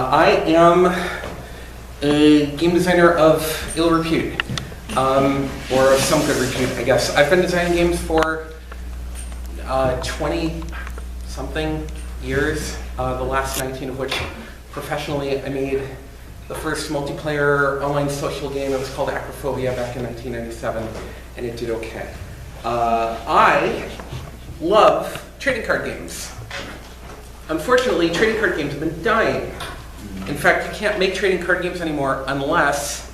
I am a game designer of ill repute, or of some good repute, I guess. I've been designing games for 20-something years, the last 19 of which professionally. I made the first multiplayer online social game. It was called Acrophobia back in 1997, and it did okay. I love trading card games. Unfortunately, trading card games have been dying. In fact, you can't make trading card games anymore unless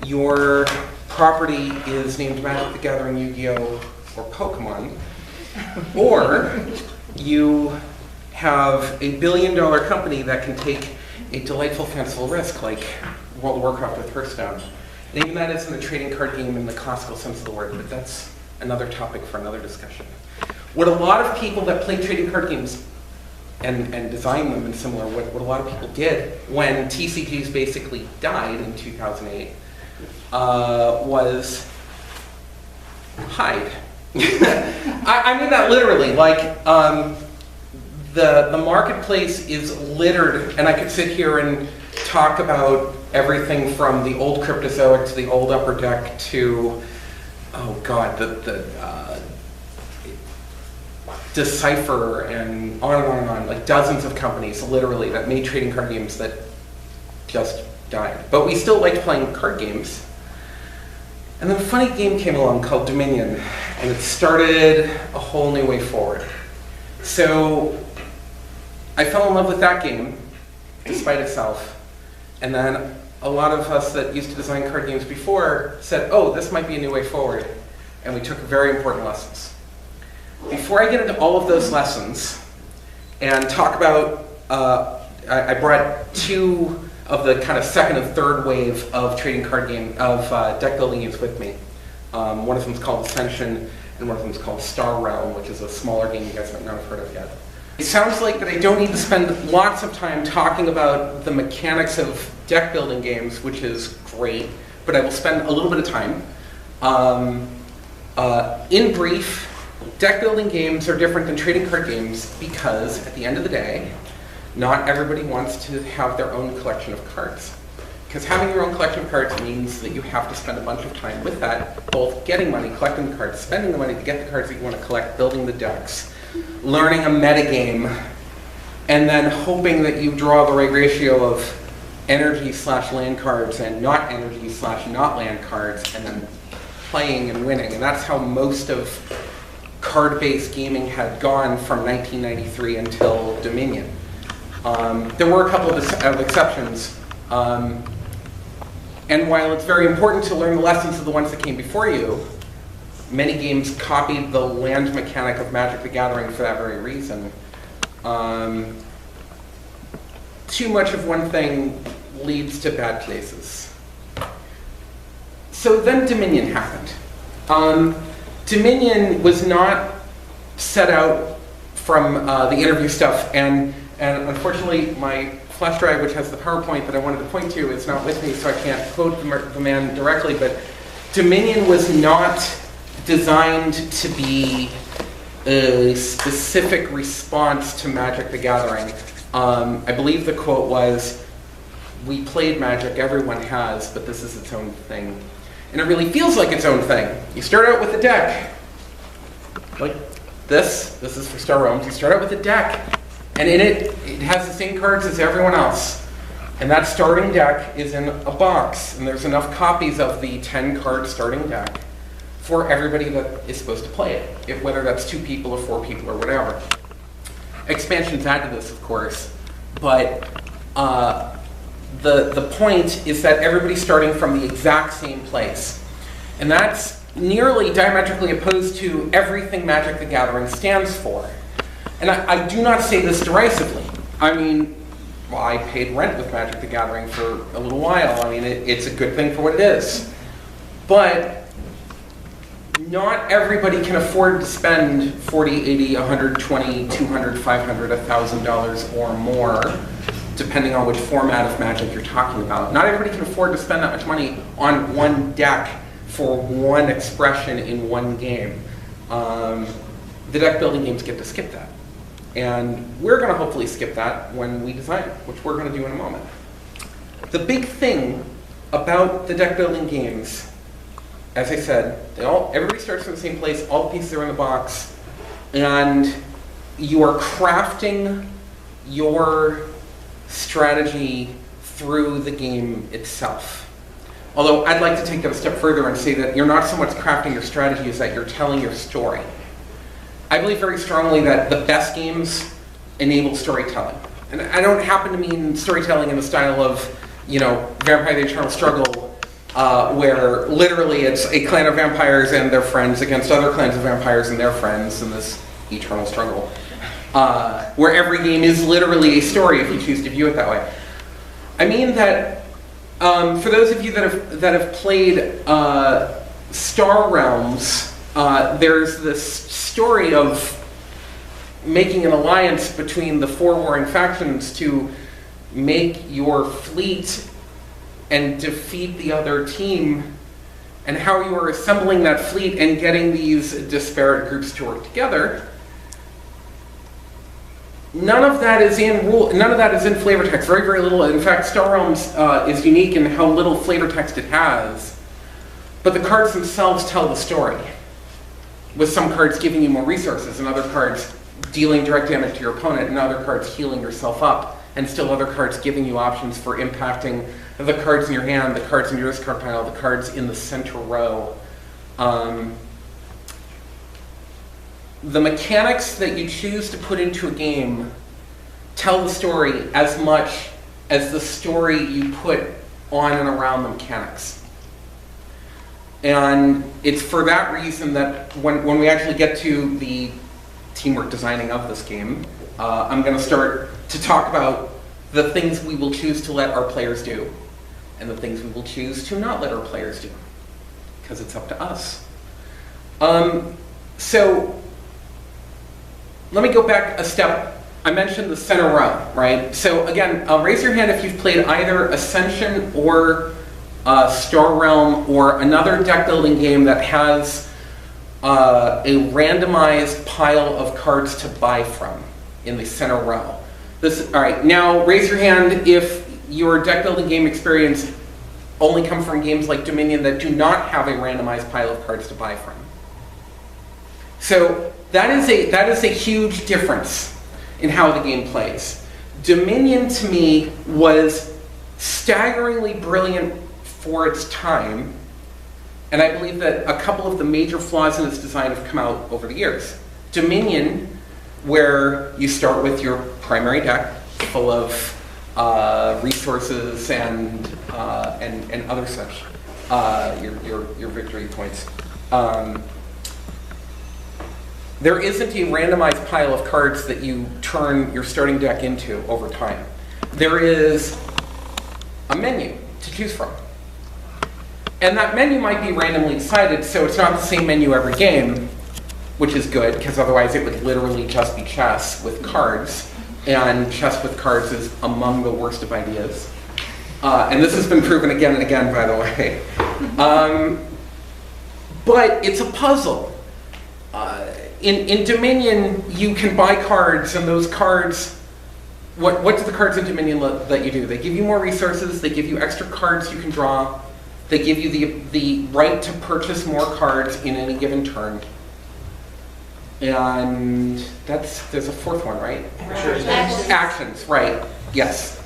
your property is named Magic the Gathering, Yu-Gi-Oh, or Pokemon, or you have a billion-dollar company that can take a delightful, fanciful risk like World of Warcraft with Hearthstone. And even that isn't a trading card game in the classical sense of the word, but that's another topic for another discussion. What a lot of people that play trading card games and design them and similar, what a lot of people did when TCGs basically died in 2008 was hide. I mean that literally. Like, the marketplace is littered, and I could sit here and talk about everything from the old Cryptozoic to the old Upper Deck to, oh god, the Decipher and on and on and on, like dozens of companies literally that made trading card games that just died. But we still liked playing card games. And then a funny game came along called Dominion, and it started a whole new way forward. So I fell in love with that game, despite itself. And then a lot of us that used to design card games before said, oh, this might be a new way forward. And we took very important lessons. Before I get into all of those lessons and talk about, I brought two of the kind of second and third wave of trading card game, of deck building games with me. One of them is called Ascension, and one of them is called Star Realm, which is a smaller game you guys might not have heard of yet. It sounds like that I don't need to spend lots of time talking about the mechanics of deck building games, which is great, but I will spend a little bit of time. In brief, deck building games are different than trading card games because, at the end of the day, not everybody wants to have their own collection of cards. Because having your own collection of cards means that you have to spend a bunch of time with that, both getting money, collecting the cards, spending the money to get the cards that you want to collect, building the decks, learning a metagame, and then hoping that you draw the right ratio of energy/land cards and not energy/not land cards, and then playing and winning. And that's how most of card-based gaming had gone from 1993 until Dominion. There were a couple of exceptions. And while it's very important to learn the lessons of the ones that came before you, many games copied the land mechanic of Magic the Gathering for that very reason. Too much of one thing leads to bad places. So then Dominion happened. Dominion was not set out from the interview stuff, and unfortunately my flash drive, which has the PowerPoint that I wanted to point to, is not with me, so I can't quote the man directly, but Dominion was not designed to be a specific response to Magic the Gathering. I believe the quote was, "We played Magic, everyone has, but this is its own thing." And it really feels like its own thing. You start out with a deck, like this is for Star Realms. You start out with a deck, and in it has the same cards as everyone else. And that starting deck is in a box, and there's enough copies of the 10-card starting deck for everybody that is supposed to play it, whether that's 2 people or 4 people or whatever. Expansions add to this, of course, but the point is that everybody's starting from the exact same place. And that's nearly diametrically opposed to everything Magic the Gathering stands for. And I do not say this derisively. I mean, well, I paid rent with Magic the Gathering for a little while. I mean, it's a good thing for what it is. But not everybody can afford to spend $40, $80, $120, $200, $500, $1,000 or more, depending on which format of Magic you're talking about. Not everybody can afford to spend that much money on one deck for one expression in one game. The deck building games get to skip that. And we're going to hopefully skip that when we design it, which we're going to do in a moment. The big thing about the deck building games, as I said, everybody starts from the same place, all the pieces are in the box, and you are crafting your strategy through the game itself. Although I'd like to take that a step further and say that you're not so much crafting your strategy as that you're telling your story. I believe very strongly that the best games enable storytelling. And I don't happen to mean storytelling in the style of, Vampire the Eternal Struggle, where literally it's a clan of vampires and their friends against other clans of vampires and their friends in this eternal struggle. Where every game is literally a story if you choose to view it that way. I mean that for those of you that have played Star Realms, there's this story of making an alliance between the four warring factions to make your fleet and defeat the other team, and how you are assembling that fleet and getting these disparate groups to work together. None of that is in flavor text, very, very little. In fact, Star Realms is unique in how little flavor text it has, but the cards themselves tell the story, with some cards giving you more resources and other cards dealing direct damage to your opponent and other cards healing yourself up, and still other cards giving you options for impacting the cards in your hand, the cards in your discard pile, the cards in the center row. The mechanics that you choose to put into a game tell the story as much as the story you put on and around the mechanics. And it's for that reason that when we actually get to the teamwork designing of this game, I'm going to start to talk about the things we will choose to let our players do and the things we will choose to not let our players do, because it's up to us. So let me go back a step. I mentioned the center row, right? So again, raise your hand if you've played either Ascension or Star Realm or another deck building game that has a randomized pile of cards to buy from in the center row. All right, now raise your hand if your deck building game experience only comes from games like Dominion that do not have a randomized pile of cards to buy from. So that is a huge difference in how the game plays. Dominion, to me, was staggeringly brilliant for its time, and I believe that a couple of the major flaws in its design have come out over the years. Dominion, where you start with your primary deck full of resources and other such, your victory points. There isn't a randomized pile of cards that you turn your starting deck into over time. There is a menu to choose from. And that menu might be randomly decided, so it's not the same menu every game, which is good, because otherwise it would literally just be chess with cards, and chess with cards is among the worst of ideas. And this has been proven again and again, by the way. But it's a puzzle. In Dominion, you can buy cards, and those cards, what do the cards in Dominion let you do? They give you more resources, they give you extra cards you can draw, they give you the right to purchase more cards in any given turn. And there's a fourth one, right? Actions, right, yes.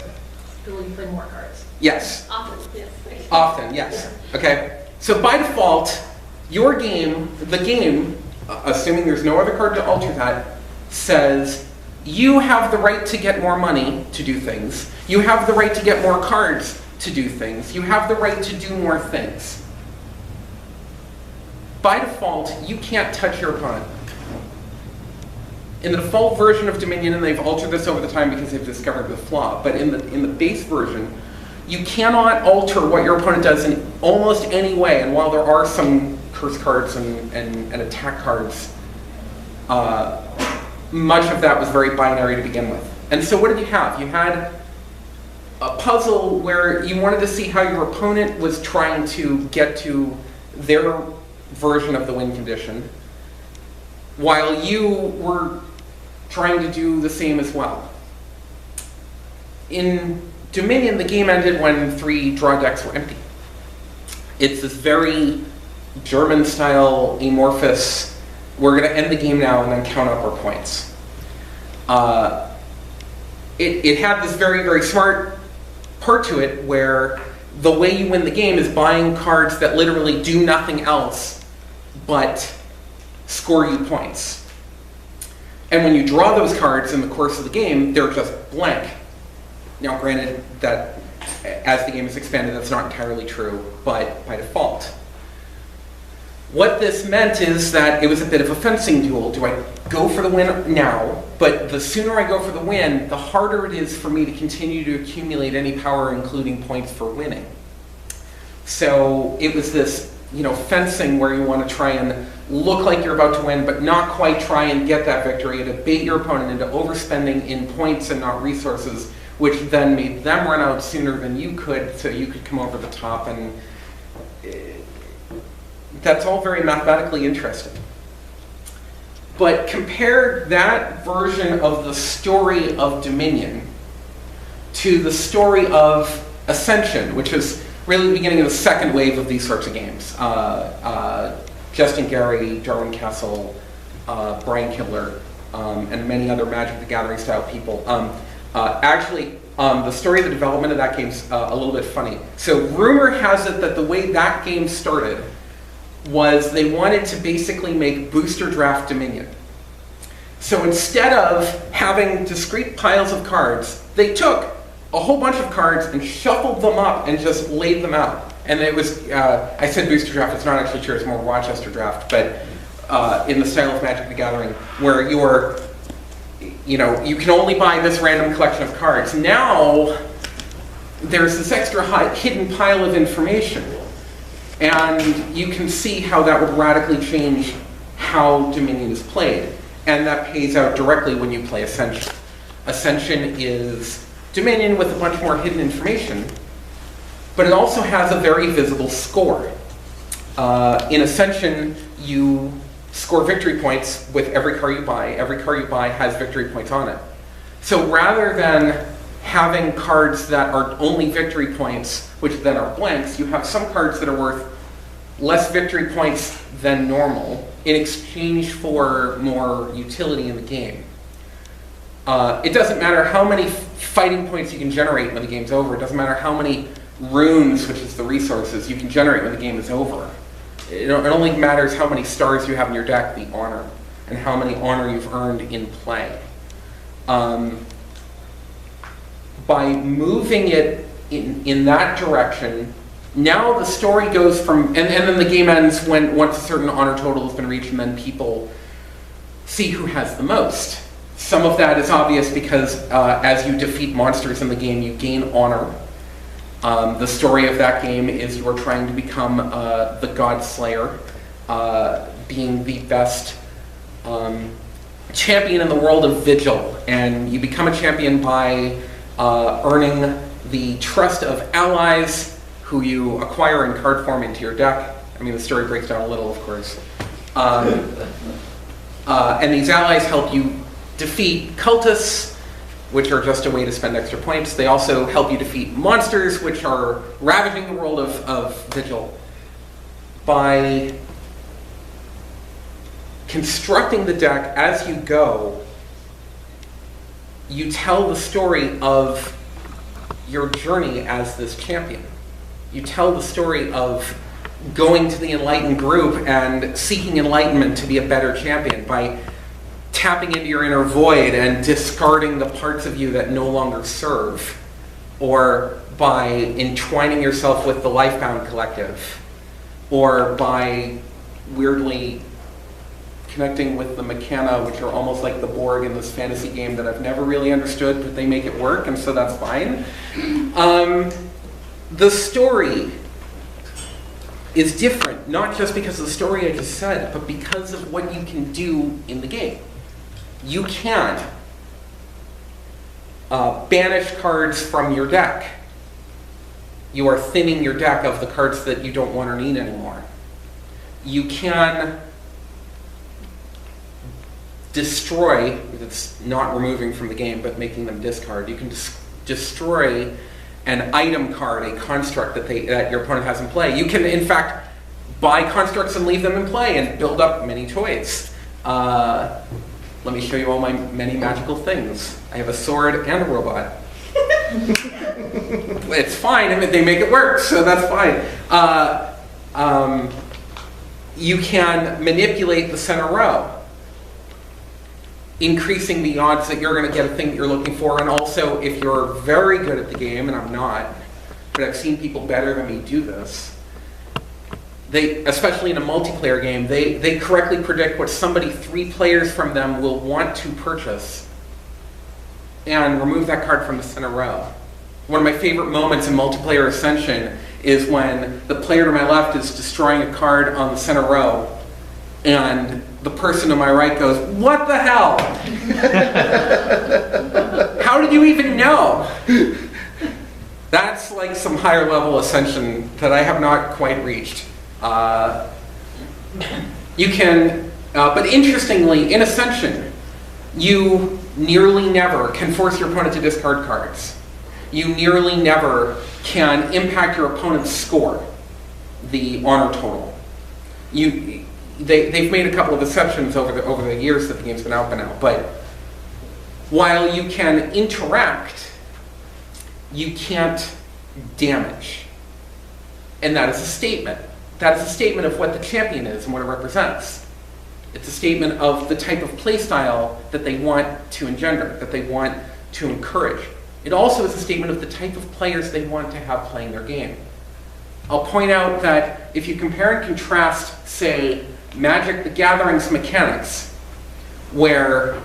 You play more cards. Yes. Often, yes. Often, yes. Okay, so by default, your game, the game, assuming there's no other card to alter that, says you have the right to get more money to do things. You have the right to get more cards to do things. You have the right to do more things. By default, you can't touch your opponent. In the default version of Dominion, and they've altered this over the time because they've discovered the flaw, but in the base version, you cannot alter what your opponent does in almost any way. And while there are some curse cards and attack cards, much of that was very binary to begin with. And so what did you have? You had a puzzle where you wanted to see how your opponent was trying to get to their version of the win condition, while you were trying to do the same as well. In Dominion, the game ended when 3 draw decks were empty. It's this very German-style, amorphous, we're going to end the game now and then count up our points. It had this very, very smart part to it where the way you win the game is buying cards that literally do nothing else but score you points. And when you draw those cards in the course of the game, they're just blank. Now, granted that as the game is expanded, that's not entirely true, but by default. What this meant is that it was a bit of a fencing duel. Do I go for the win now? But the sooner I go for the win, the harder it is for me to continue to accumulate any power, including points for winning. So it was this, fencing where you want to try and look like you're about to win, but not quite try and get that victory, and to bait your opponent into overspending in points and not resources, which then made them run out sooner than you could, so you could come over the top. And that's all very mathematically interesting. But compare that version of the story of Dominion to the story of Ascension, which is really the beginning of the second wave of these sorts of games. Justin Gary, Darwin Castle, Brian Kibler, and many other Magic the Gathering style people. The story of the development of that game's a little bit funny. So rumor has it that the way that game started was they wanted to basically make booster draft Dominion. So instead of having discrete piles of cards, they took a whole bunch of cards and shuffled them up and just laid them out. And it was, I said booster draft, it's not actually true, it's more Rochester draft, but in the style of Magic the Gathering, where you're, you can only buy this random collection of cards. Now, there's this extra hidden pile of information. And you can see how that would radically change how Dominion is played. And that pays out directly when you play Ascension. Ascension is Dominion with a bunch more hidden information, but it also has a very visible score. In Ascension, you score victory points with every card you buy. Every card you buy has victory points on it. So rather than having cards that are only victory points, which then are blanks, you have some cards that are worth less victory points than normal in exchange for more utility in the game. It doesn't matter how many fighting points you can generate when the game's over. It doesn't matter how many runes, which is the resources, you can generate when the game is over. It only matters how many stars you have in your deck, the honor, and how many honor you've earned in play. By moving it in that direction, now the story goes from, and then the game ends once a certain honor total has been reached, and then people see who has the most. Some of that is obvious because as you defeat monsters in the game, you gain honor. The story of that game is you're trying to become the God Slayer, being the best champion in the world of Vigil, and you become a champion by earning the trust of allies who you acquire in card form into your deck. I mean, the story breaks down a little, of course. And these allies help you defeat cultists, which are just a way to spend extra points. They also help you defeat monsters, which are ravaging the world of Vigil. By constructing the deck as you go, you tell the story of your journey as this champion. You tell the story of going to the enlightened group and seeking enlightenment to be a better champion by tapping into your inner void and discarding the parts of you that no longer serve, or by entwining yourself with the Lifebound Collective, or by weirdly connecting with the Mechana, which are almost like the Borg in this fantasy game that I've never really understood, but they make it work, and so that's fine. The story is different, not just because of the story I just said, but because of what you can do in the game. You can't banish cards from your deck. You are thinning your deck of the cards that you don't want or need anymore. You can destroy, it's not removing from the game, but making them discard. You can destroy an item card, a construct that your opponent has in play. You can, in fact, buy constructs and leave them in play and build up many toys. Let me show you all my many magical things. I have a sword and a robot. It's fine, I mean, they make it work, so that's fine. You can manipulate the center row, increasing the odds that you're going to get a thing that you're looking for, and also if you're very good at the game, and I'm not, but I've seen people better than me do this, especially in a multiplayer game, they correctly predict what somebody 3 players from them will want to purchase and remove that card from the center row. One of my favorite moments in multiplayer Ascension is when the player to my left is destroying a card on the center row and the person to my right goes, "What the hell? How did you even know?" That's like some higher level Ascension that I have not quite reached. You can, but interestingly, in Ascension, you nearly never can force your opponent to discard cards. You nearly never can impact your opponent's score, the honor total. They've made a couple of exceptions over the years that the game's been out by now, but while you can interact, you can't damage. And that is a statement. That is a statement of what the champion is and what it represents. It's a statement of the type of playstyle that they want to engender, that they want to encourage. It also is a statement of the type of players they want to have playing their game. I'll point out that if you compare and contrast, say, Magic the Gathering's mechanics, where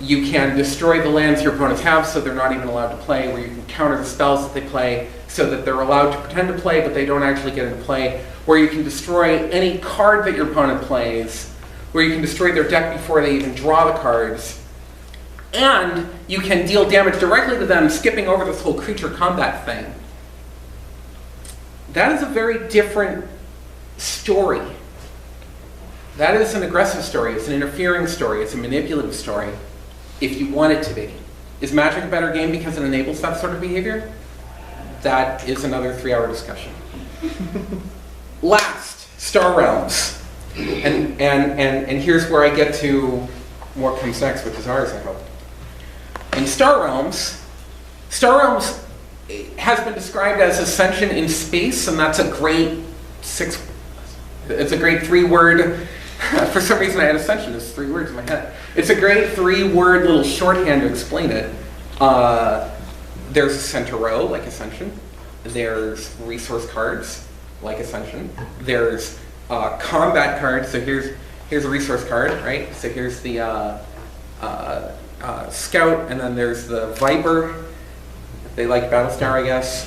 you can destroy the lands your opponents have so they're not even allowed to play, where you can counter the spells that they play so that they're allowed to pretend to play but they don't actually get into play, where you can destroy any card that your opponent plays, where you can destroy their deck before they even draw the cards, and you can deal damage directly to them, skipping over this whole creature combat thing. That is a very different story. That is an aggressive story, it's an interfering story, it's a manipulative story, if you want it to be. Is Magic a better game because it enables that sort of behavior? That is another 3-hour discussion. Last, Star Realms. And here's where I get to what comes next, which is ours, I hope. In Star Realms has been described as Ascension in space, and that's a great it's a great 3-word, for some reason I had Ascension as 3 words in my head. It's a great 3-word little shorthand to explain it. There's a center row, like Ascension. There's resource cards, like Ascension. There's combat cards, so here's a resource card, right? So here's the Scout, and then there's the Viper. They like Battlestar, I guess.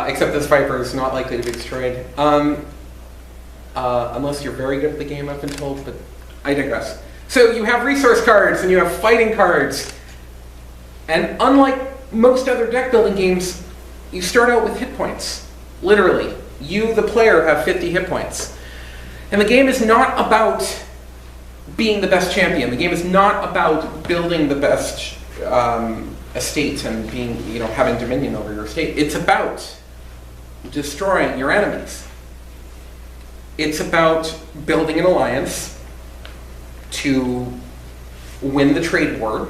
Except this Viper is not likely to be destroyed. Unless you're very good at the game, I've been told, but I digress. So you have resource cards, and you have fighting cards. And unlike most other deck building games, you start out with hit points. Literally. You, the player, have 50 hit points. And the game is not about being the best champion. The game is not about building the best estate and being, having dominion over your estate. It's about destroying your enemies. It's about building an alliance to win the trade war,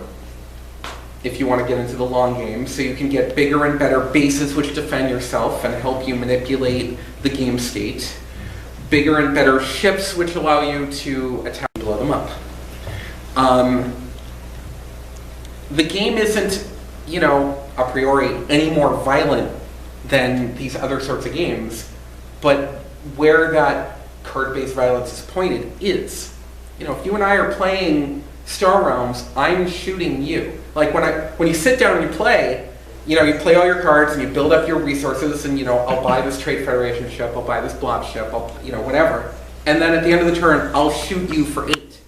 if you want to get into the long game, so you can get bigger and better bases which defend yourself and help you manipulate the game state. Bigger and better ships which allow you to attack and blow them up. The game isn't, a priori any more violent than these other sorts of games, but where that card-based violence is pointed is. If you and I are playing Star Realms, I'm shooting you. Like when you sit down and you play, you play all your cards and you build up your resources and, I'll buy this Trade Federation ship, I'll buy this blob ship, whatever. And then at the end of the turn, I'll shoot you for 8.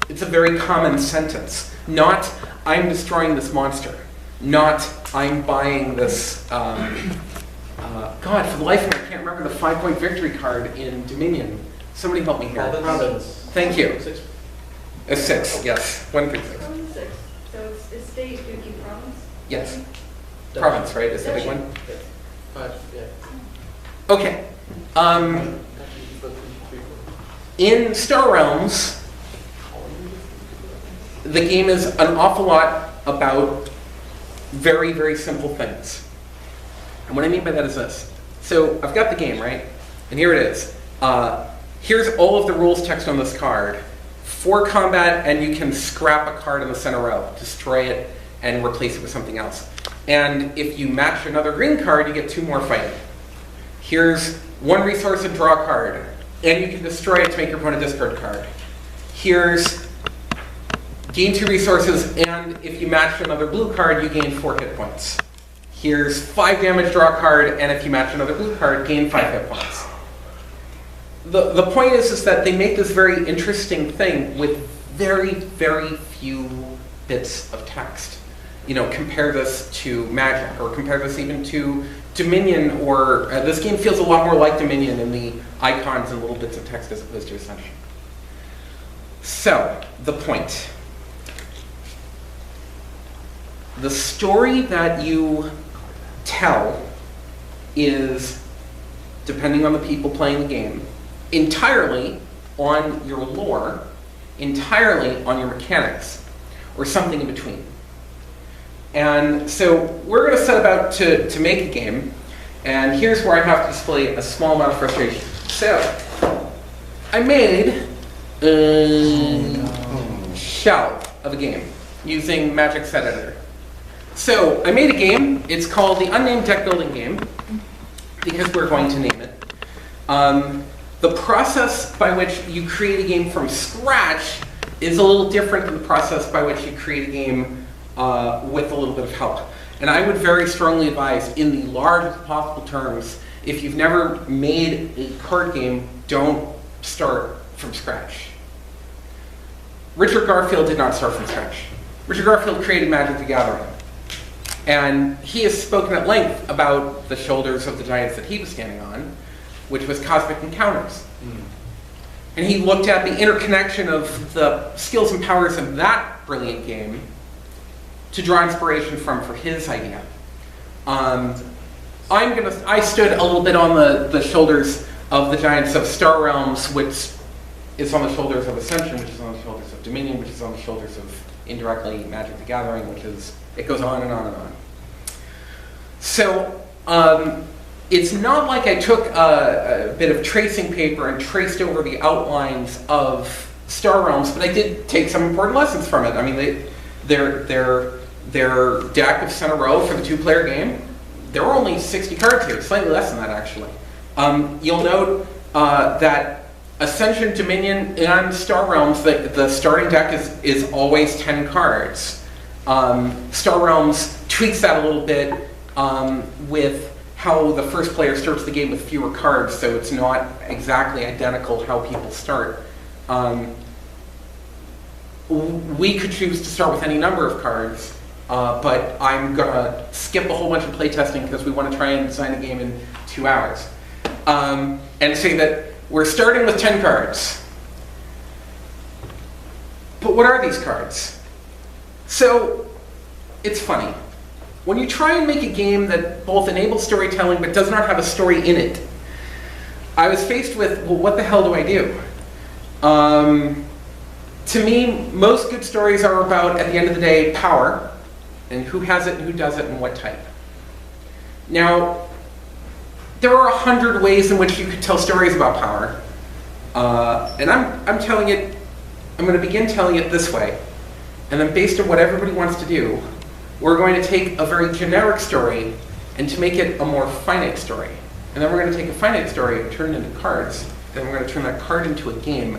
It's a very common sentence. Not, I'm destroying this monster. Not, I'm buying this, God, for the life of me, I can't remember the 5-point victory card in Dominion. Somebody help me here. Province. Thank you. 6. A 6, yes. 1 through 6. Province 6. So it's state, Dukie, province? Yes. Province, right? Is the big one? 5, yeah. Okay. In Star Realms, the game is an awful lot about very, very simple things. And what I mean by that is this. So I've got the game, right? And here it is. Here's all of the rules text on this card. For combat, and you can scrap a card in the center row, destroy it, and replace it with something else. And if you match another green card, you get 2 more fighting. Here's 1 resource and draw a card. And you can destroy it to make your opponent discard a card. Here's gain 2 resources, and if you match another blue card, you gain 4 hit points. Here's 5 damage, draw a card, and if you match another blue card, gain 5 hit points. The point is that they make this very interesting thing with very, very few bits of text. You know, compare this to Magic, or compare this even to Dominion, or this game feels a lot more like Dominion in the icons and little bits of text as opposed to Ascension. So, the point. The story that you tell is, depending on the people playing the game, entirely on your lore, entirely on your mechanics, or something in between. And so we're going to set about to make a game, and here's where I have to display a small amount of frustration. So, I made a shell of a game using Magic Set Editor. So, I made a game. It's called the Unnamed Deck Building Game, because we're going to name it. The process by which you create a game from scratch is a little different than the process by which you create a game with a little bit of help. And I would very strongly advise, in the largest possible terms, if you've never made a card game, don't start from scratch. Richard Garfield did not start from scratch. Richard Garfield created Magic the Gathering. And he has spoken at length about the shoulders of the giants that he was standing on, which was Cosmic Encounters. And he looked at the interconnection of the skills and powers of that brilliant game to draw inspiration from for his idea. I stood a little bit on the shoulders of the giants of Star Realms, which is on the shoulders of Ascension, which is on the shoulders of Dominion, which is on the shoulders of, indirectly, Magic the Gathering, which is, it goes on and on and on. So, it's not like I took a bit of tracing paper and traced over the outlines of Star Realms, but I did take some important lessons from it. I mean, their deck of center row for the 2-player game, there were only 60 cards here, slightly less than that actually. You'll note that Ascension, Dominion, and Star Realms, the starting deck is always 10 cards. Star Realms tweaks that a little bit with how the first player starts the game with fewer cards, so it's not exactly identical how people start. We could choose to start with any number of cards, but I'm going to skip a whole bunch of playtesting because we want to try and design a game in 2 hours. And say that we're starting with 10 cards. But what are these cards? So, it's funny. When you try and make a game that both enables storytelling but does not have a story in it, I was faced with, well, what the hell do I do? To me, most good stories are about, at the end of the day, power, and who has it, and who does it, and what type. Now, there are 100 ways in which you could tell stories about power, and I'm telling it, I'm going to begin telling it this way, and then based on what everybody wants to do, we're going to take a very generic story and to make it a more finite story. And then we're going to take a finite story and turn it into cards. Then we're going to turn that card into a game.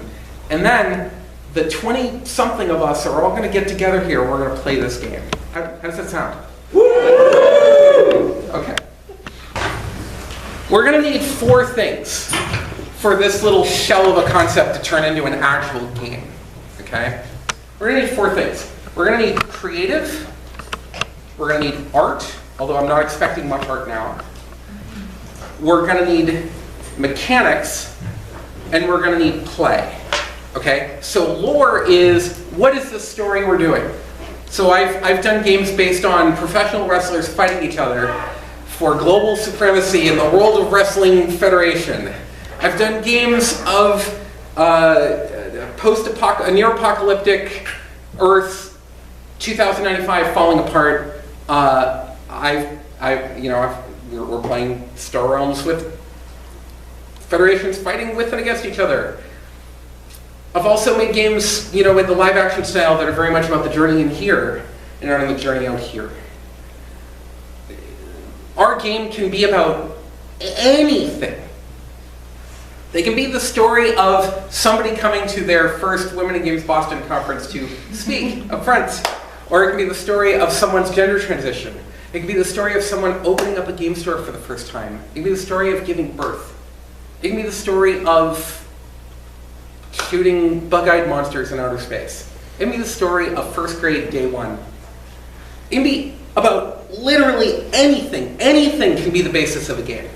And then the 20-something of us are all going to get together here and we're going to play this game. How does that sound? Okay. We're going to need 4 things for this little shell of a concept to turn into an actual game. Okay? We're going to need 4 things. We're going to need creative. We're going to need art, although I'm not expecting much art now. We're going to need mechanics, and we're going to need play. Okay? So lore is, what is the story we're doing? So I've done games based on professional wrestlers fighting each other for global supremacy in the World of Wrestling Federation. I've done games of a near-apocalyptic Earth, 2095 falling apart. We're playing Star Realms with federations fighting with and against each other. I've also made games, in the live-action style that are very much about the journey in here and not on the journey out here. Our game can be about anything. They can be the story of somebody coming to their first Women in Games Boston conference to speak up front. Or it can be the story of someone's gender transition. It can be the story of someone opening up a game store for the first time. It can be the story of giving birth. It can be the story of shooting bug-eyed monsters in outer space. It can be the story of first grade day one. It can be about literally anything. Anything can be the basis of a game.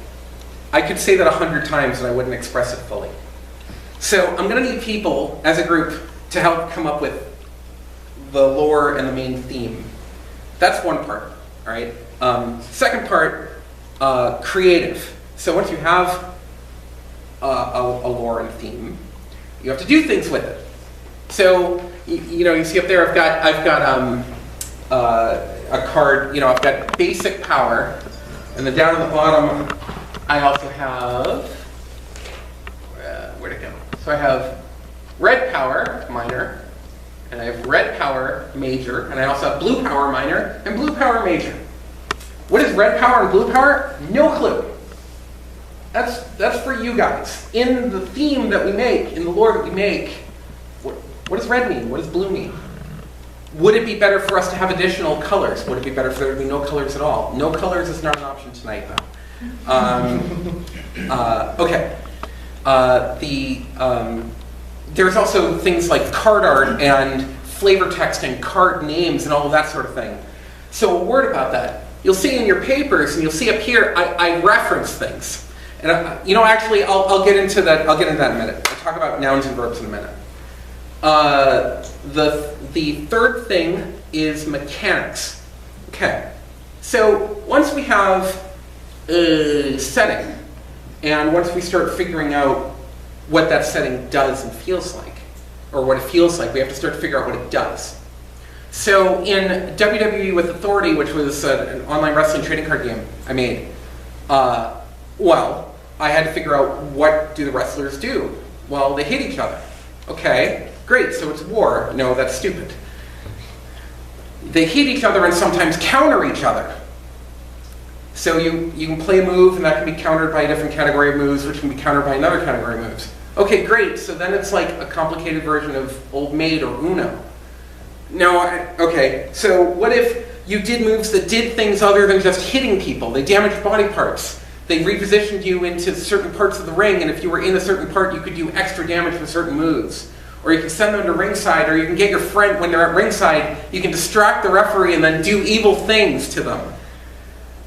I could say that 100 times and I wouldn't express it fully. So I'm going to need people as a group to help come up with the lore and the main theme. That's one part, all right? Second part, creative. So once you have a lore and theme, you have to do things with it. So you see up there, I've got a card. I've got basic power, and then down at the bottom, I also have where'd it go? So I have red power minor, and I have red power major, and I also have blue power minor and blue power major. What is red power and blue power? No clue. That's for you guys. In the theme that we make, in the lore that we make, what does red mean? What does blue mean? Would it be better for us to have additional colors? Would it be better for there to be no colors at all? No colors is not an option tonight, though. Okay. There's also things like card art and flavor text and card names and all of that sort of thing. So a word about that. You'll see in your papers, and you'll see up here, I reference things. And actually, I'll get into that. I'll get into that in a minute. I'll talk about nouns and verbs in a minute. The third thing is mechanics. Okay. So once we have a setting, and once we start figuring out what that setting does and feels like, or what it feels like, we have to start to figure out what it does. So in WWE with Authority, which was an online wrestling trading card game I made, I had to figure out, what do the wrestlers do? Well, they hit each other. Okay, great, so it's war. No, that's stupid. They hit each other and sometimes counter each other. So you can play a move, and that can be countered by a different category of moves, which can be countered by another category of moves. Okay, great, so then it's like a complicated version of Old Maid or Uno. Okay, so what if you did moves that did things other than just hitting people? They damaged body parts. They repositioned you into certain parts of the ring, and if you were in a certain part, you could do extra damage with certain moves. Or you can send them to ringside, or you can get your friend, when they're at ringside, you can distract the referee and then do evil things to them.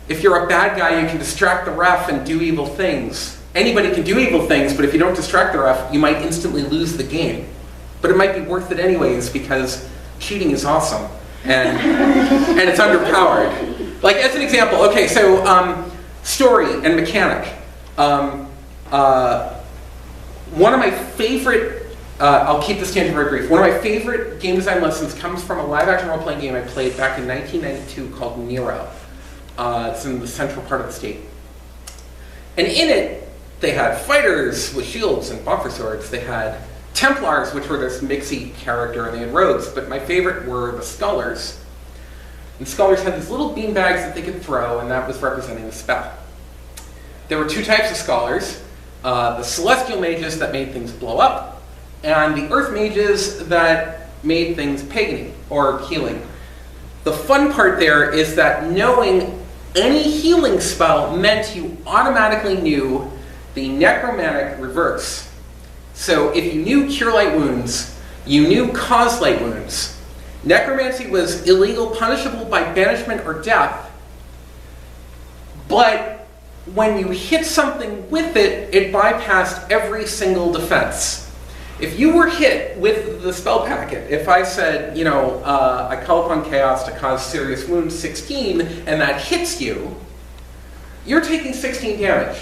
If you're a bad guy, you can distract the ref and do evil things. Anybody can do evil things, but if you don't distract the ref, you might instantly lose the game. But it might be worth it anyways, because cheating is awesome, and it's underpowered. Like, as an example, okay, so story and mechanic. One of my favorite, I'll keep this tangent very brief. One of my favorite game design lessons comes from a live-action role-playing game I played back in 1992 called Nero. It's in the central part of the state. And in it, they had fighters with shields and bumper swords. They had Templars, which were this mixy character, and they had rogues. But my favorite were the Scholars. And Scholars had these little bean bags that they could throw, and that was representing the spell. There were two types of Scholars. The Celestial Mages that made things blow up, and the Earth Mages that made things pagany, or healing. The fun part there is that knowing any healing spell meant you automatically knew the necromantic reverse. So if you knew Cure Light Wounds, you knew Cause Light Wounds. Necromancy was illegal, punishable by banishment or death, but when you hit something with it, it bypassed every single defense. If you were hit with the spell packet, if I said, I call upon chaos to cause serious wounds 16, and that hits you, you're taking 16 damage.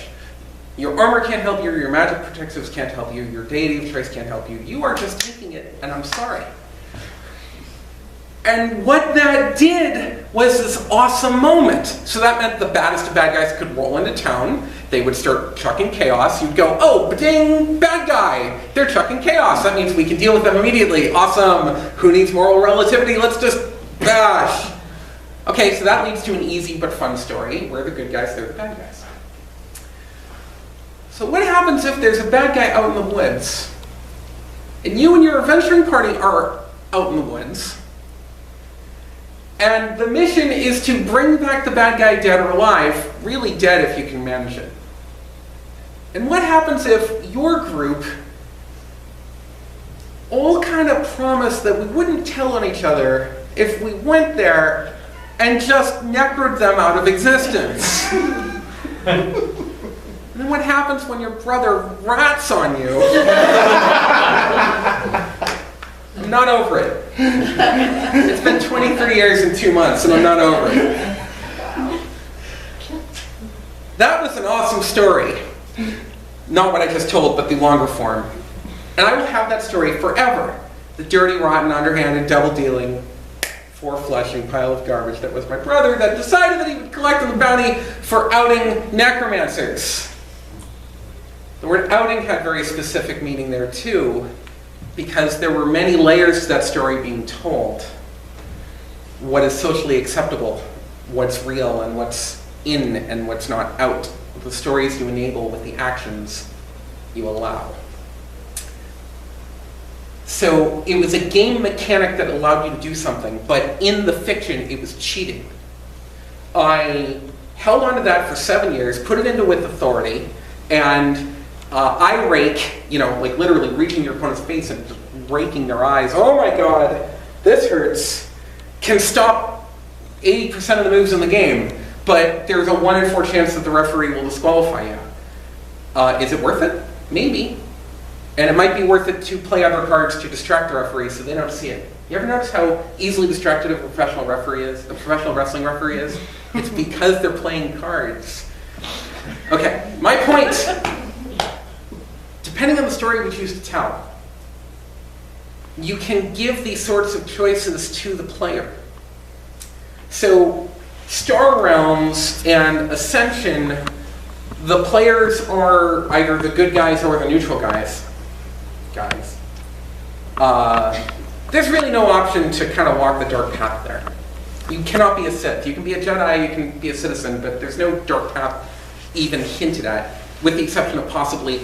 Your armor can't help you, your magic protectives can't help you, your deity of choice can't help you. You are just taking it, and I'm sorry. And what that did was this awesome moment. So that meant the baddest of bad guys could roll into town. They would start chucking chaos. You'd go, oh, ba-ding, bad guy. They're chucking chaos. That means we can deal with them immediately. Awesome. Who needs moral relativity? Let's just bash. Okay, so that leads to an easy but fun story. We're the good guys, they're the bad guys. So what happens if there's a bad guy out in the woods? And you and your adventuring party are out in the woods. And the mission is to bring back the bad guy dead or alive, really dead if you can manage it. And what happens if your group all kind of promised that we wouldn't tell on each other if we went there and just necroed them out of existence? And then what happens when your brother rats on you? I'm not over it. It's been 23 years and 2 months, and I'm not over it. That was an awesome story. Not what I just told, but the longer form. And I will have that story forever. The dirty, rotten, underhanded, double-dealing, four-flushing pile of garbage that was my brother that decided that he would collect on the bounty for outing necromancers. The word outing had very specific meaning there, too, because there were many layers to that story being told. What is socially acceptable, what's real, and what's in and what's not out. The stories you enable with the actions you allow. So it was a game mechanic that allowed you to do something, but in the fiction it was cheating. I held on to that for 7 years, put it into With Authority, and I rake, like literally reaching your opponent's face and just raking their eyes. Oh my god, this hurts. Can stop 80% of the moves in the game, but there's a 1 in 4 chance that the referee will disqualify you. Is it worth it? Maybe. And it might be worth it to play other cards to distract the referee so they don't see it. You ever notice how easily distracted a professional wrestling referee is? It's because they're playing cards. Okay, my point. Depending on the story we choose to tell, you can give these sorts of choices to the player. So, Star Realms and Ascension, the players are either the good guys or the neutral guys. There's really no option to kind of walk the dark path there. You cannot be a Sith. You can be a Jedi, you can be a citizen, but there's no dark path even hinted at, with the exception of possibly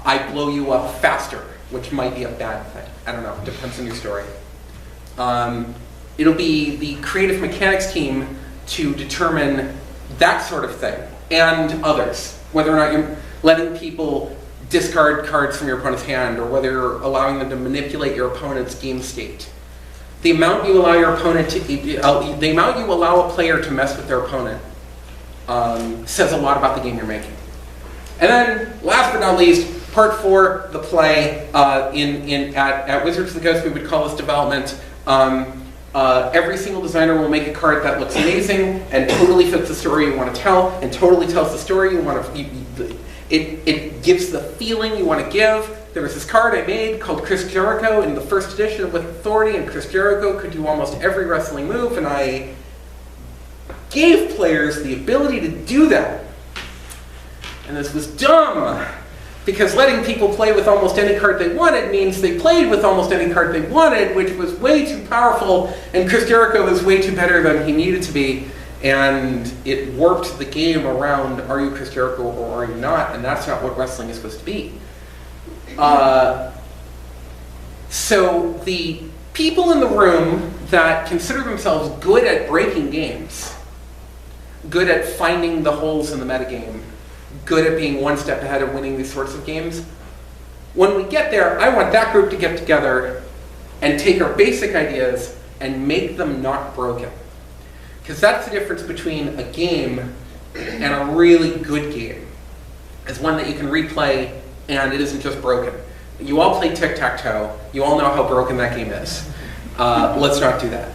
I blow you up faster, which might be a bad thing. I don't know, it depends on your story. It'll be the creative mechanics team to determine that sort of thing, and others. Whether or not you're letting people discard cards from your opponent's hand, or whether you're allowing them to manipulate your opponent's game state. The amount you allow your opponent to, the amount you allow a player to mess with their opponent says a lot about the game you're making. And then, last but not least, part 4, the play. At Wizards of the Coast, we would call this development. Every single designer will make a card that looks amazing and totally fits the story you want to tell, and totally tells the story you want to. It gives the feeling you want to give. There was this card I made called Chris Jericho in the first edition of With Authority, and Chris Jericho could do almost every wrestling move, and I gave players the ability to do that. And this was dumb, because letting people play with almost any card they wanted means they played with almost any card they wanted, which was way too powerful, and Chris Jericho was way too better than he needed to be, and it warped the game around, are you Chris Jericho or are you not, and that's not what wrestling is supposed to be. So the people in the room that consider themselves good at breaking games, good at finding the holes in the metagame, good at being one step ahead of winning these sorts of games, when we get there, I want that group to get together and take our basic ideas and make them not broken. Because that's the difference between a game And a really good game is one that you can replay and it isn't just broken. You all play tic-tac-toe. You all know how broken that game is. Let's not do that.